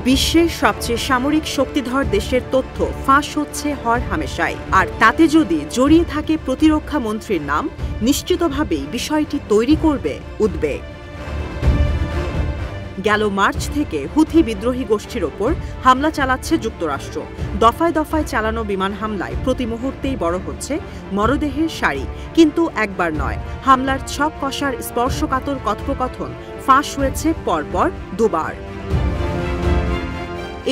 বিশ্বের সবচেয়ে সামরিক শক্তিধর দেশের তথ্য ফাঁস হচ্ছে হরহামেশাই, আর তাতে যদি জড়িয়ে থাকে প্রতিরক্ষা মন্ত্রীর নাম, নিশ্চিতভাবেই বিষয়টি তৈরি করবে উদ্বেগ। গেল মার্চ থেকে হুথি বিদ্রোহী গোষ্ঠীর ওপর হামলা চালাচ্ছে যুক্তরাষ্ট্র। দফায় দফায় চালানো বিমান হামলায় প্রতি মুহূর্তেই বড় হচ্ছে মরদেহের সারি, কিন্তু একবার নয়, হামলার ছক কষার স্পর্শকাতর কথোপকথন ফাঁস হয়েছে পরপর দুবার।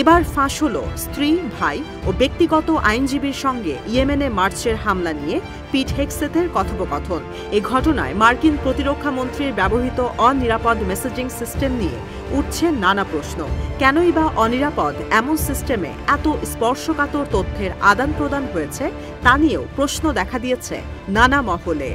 এবার ফাঁস হল স্ত্রী, ভাই ও ব্যক্তিগত আইনজীবীর সঙ্গে ইয়েমেনে মার্চের হামলা নিয়ে পিট হেগসেথের কথোপকথন। এ ঘটনায় মার্কিন প্রতিরক্ষা মন্ত্রীর ব্যবহৃত অনিরাপদ মেসেজিং সিস্টেম নিয়ে উঠছে নানা প্রশ্ন। কেনই বা অনিরাপদ এমন সিস্টেমে এত স্পর্শকাতর তথ্যের আদান প্রদান হয়েছে তা নিয়েও প্রশ্ন দেখা দিয়েছে নানা মহলে।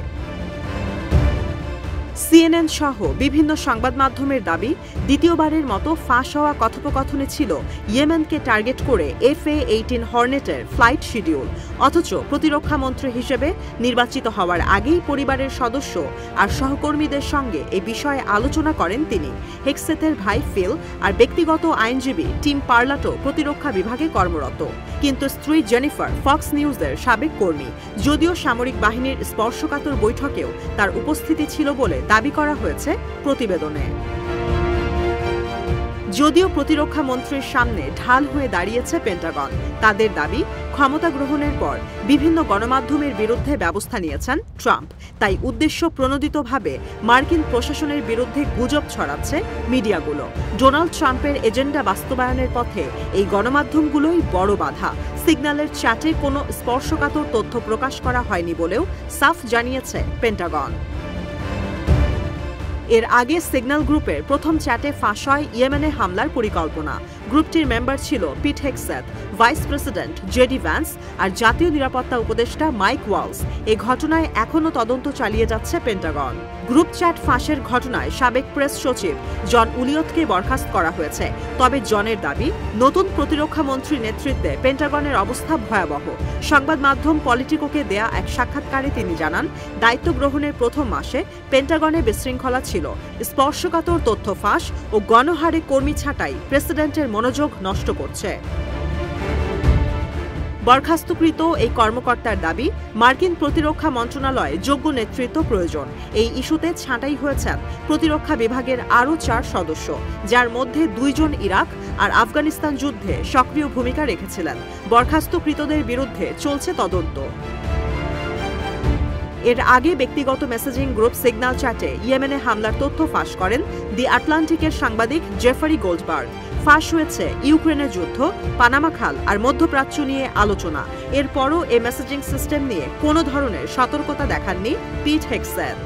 CNN সহ বিভিন্ন সংবাদ মাধ্যমের দাবি, দ্বিতীয়বারের মতো ফাঁস হওয়া কথোপকথনে ছিল ইয়েমেনকে টার্গেট করে FA-18 হর্নেটের ফ্লাইট শিডিউল। অথচ প্রতিরক্ষা মন্ত্রী হিসেবে নির্বাচিত হওয়ার আগেই পরিবারের সদস্য আর সহকর্মীদের সঙ্গে এ বিষয়ে আলোচনা করেন তিনি। হেগসেথের ভাই ফিল আর ব্যক্তিগত আইনজীবী টিম পার্লাটো প্রতিরক্ষা বিভাগে কর্মরত, কিন্তু স্ত্রী জেনিফার ফক্স নিউজের সাবেক কর্মী। যদিও সামরিক বাহিনীর স্পর্শকাতর বৈঠকেও তার উপস্থিতি ছিল বলে দাবি করা হয়েছে প্রতিবেদনে। যদিও প্রতিরক্ষা মন্ত্রীর সামনে ঢাল হয়ে দাঁড়িয়েছে পেন্টাগন। তাদের দাবি, ক্ষমতা গ্রহণের পর বিভিন্ন গণমাধ্যমের বিরুদ্ধে ব্যবস্থা নিয়েছেন ট্রাম্প, তাই উদ্দেশ্য প্রণোদিতভাবে মার্কিন প্রশাসনের বিরুদ্ধে গুজব ছড়াচ্ছে মিডিয়াগুলো। ডোনাল্ড ট্রাম্পের এজেন্ডা বাস্তবায়নের পথে এই গণমাধ্যমগুলোই বড় বাধা। সিগন্যালের চ্যাটে কোনো স্পর্শকাতর তথ্য প্রকাশ করা হয়নি বলেও সাফ জানিয়েছে পেন্টাগন। এর আগে সিগন্যাল গ্রুপের প্রথম চ্যাটে ফাঁস হয় ইয়েমেনে হামলার পরিকল্পনা। গ্রুপটির মেম্বার ছিল Pete Hegseth, vice president JD Vance আর জাতীয় নিরাপত্তা উপদেষ্টা মাইক ওয়ালস। এ ঘটনায় এখনও তদন্ত চালিয়ে যাচ্ছে পেন্টাগন। গ্রুপ চ্যাট ফাঁসের ঘটনায় সাবেক প্রেস সচিব জন উলিয়টকে বরখাস্ত করা হয়েছে। তবে জনের দাবি, নতুন প্রতিরক্ষা মন্ত্রীর নেতৃত্বে পেন্টাগনের অবস্থা ভয়াবহ। সংবাদ মাধ্যম পলিটিকোকে দেয়া এক সাক্ষাৎকারে তিনি জানান, দায়িত্ব গ্রহণের প্রথম মাসে পেন্টাগনে বিশৃঙ্খলা ছিল, স্পর্শকাতর তথ্য ফাঁস ও গণহারে কর্মী ছাঁটাই প্রেসিডেন্টের মনোযোগ নষ্ট করছে। বরখাস্তকৃত এই কর্মকর্তার দাবি, মার্কিন প্রতিরক্ষা মন্ত্রণালয়ে যোগ্য নেতৃত্ব প্রয়োজন। এই ইস্যুতে ছাঁটাই হয়েছেন প্রতিরক্ষা বিভাগের আরও 4 সদস্য, যার মধ্যে 2 জন ইরাক আর আফগানিস্তান যুদ্ধে সক্রিয় ভূমিকা রেখেছিলেন। বরখাস্তকৃতদের বিরুদ্ধে চলছে তদন্ত। এর আগে ব্যক্তিগত মেসেজিং গ্রুপ সিগন্যাল চ্যাটে ইয়েমেনে হামলার তথ্য ফাঁস করেন দি আটলান্টিকের সাংবাদিক জেফারি গোল্ডবার্গ। ফাঁস হয়েছে ইউক্রেনের যুদ্ধ, পানামা খাল আর মধ্যপ্রাচ্য নিয়ে আলোচনা। এরপরও এই মেসেজিং সিস্টেম নিয়ে কোনো ধরনের সতর্কতা দেখাননি পিট হেগসেথ।